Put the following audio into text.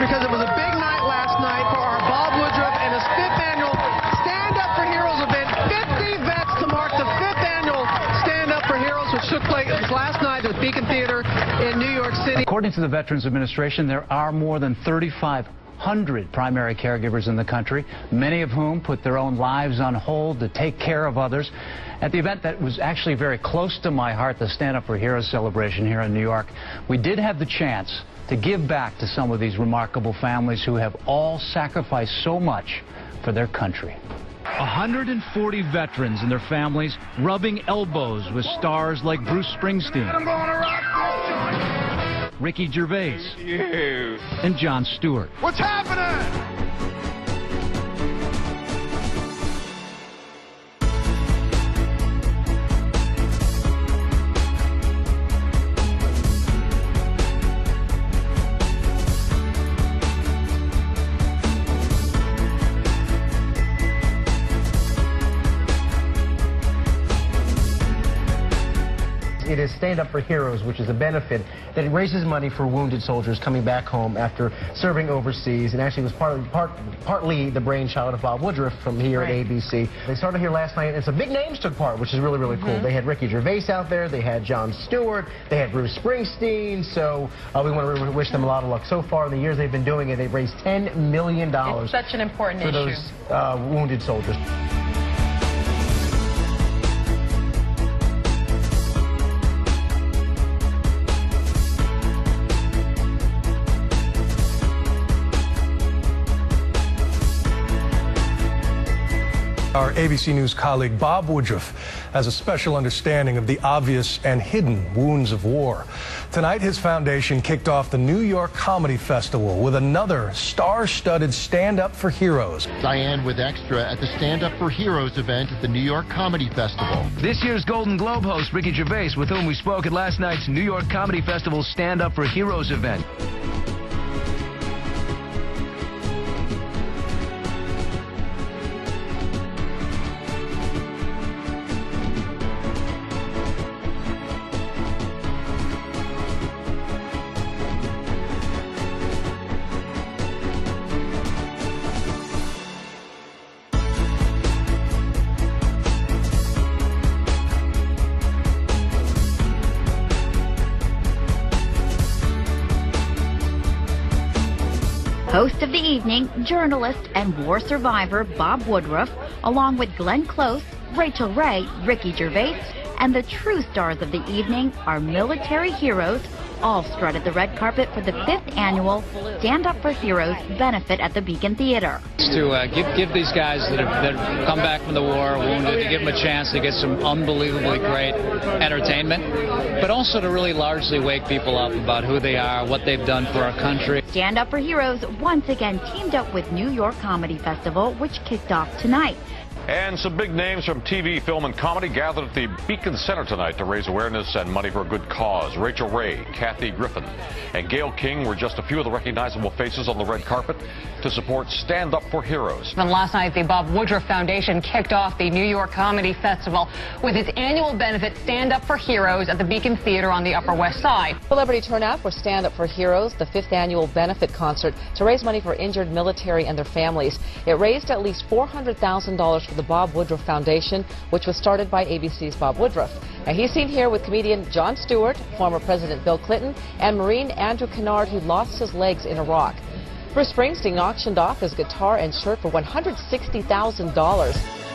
because it was a big night last night for our Bob Woodruff and his 5th annual Stand Up for Heroes event. 50 vets to mark the 5th annual Stand Up for Heroes, which took place last night at Beacon Theater in New York City. According to the Veterans Administration, there are more than 3,500 primary caregivers in the country, many of whom put their own lives on hold to take care of others. At the event that was actually very close to my heart, the Stand Up for Heroes celebration here in New York, we did have the chance to give back to some of these remarkable families who have all sacrificed so much for their country. 140 veterans and their families rubbing elbows with stars like Bruce Springsteen, Ricky Gervais, and Jon Stewart. What's happening? It is Stand Up for Heroes, which is a benefit that raises money for wounded soldiers coming back home after serving overseas, and actually was partly the brainchild of Bob Woodruff from here at ABC. They started here last night, and some big names took part, which is really, really cool. They had Ricky Gervais out there, they had Jon Stewart, they had Bruce Springsteen, so we want to wish them a lot of luck. So far, in the years they've been doing it, they've raised $10 million it's such an important for those wounded soldiers. Our ABC News colleague Bob Woodruff has a special understanding of the obvious and hidden wounds of war. Tonight, his foundation kicked off the New York Comedy Festival with another star-studded Stand Up for Heroes. Diane with Extra at the Stand Up for Heroes event at the New York Comedy Festival. This year's Golden Globe host, Ricky Gervais, with whom we spoke at last night's New York Comedy Festival's Stand Up for Heroes event. Host of the evening, journalist and war survivor Bob Woodruff, along with Glenn Close, Rachel Ray, Ricky Gervais, and the true stars of the evening, our military heroes, all strutted the red carpet for the 5th annual Stand Up for Heroes benefit at the Beacon Theater. To give these guys that have come back from the war, wounded, to give them a chance to get some unbelievably great entertainment, but also to really largely wake people up about who they are, what they've done for our country. Stand Up for Heroes once again teamed up with New York Comedy Festival, which kicked off tonight. And some big names from TV, film, and comedy gathered at the Beacon Center tonight to raise awareness and money for a good cause. Rachel Ray, Kathy Griffin, and Gayle King were just a few of the recognizable faces on the red carpet to support Stand Up for Heroes. And last night, the Bob Woodruff Foundation kicked off the New York Comedy Festival with its annual benefit Stand Up for Heroes at the Beacon Theater on the Upper West Side. Celebrity turnout for Stand Up for Heroes, the 5th annual benefit concert to raise money for injured military and their families. It raised at least $400,000 for the Bob Woodruff Foundation, which was started by ABC's Bob Woodruff. Now, he's seen here with comedian Jon Stewart, former President Bill Clinton, and Marine Andrew Kennard, who lost his legs in Iraq. Bruce Springsteen auctioned off his guitar and shirt for $160,000.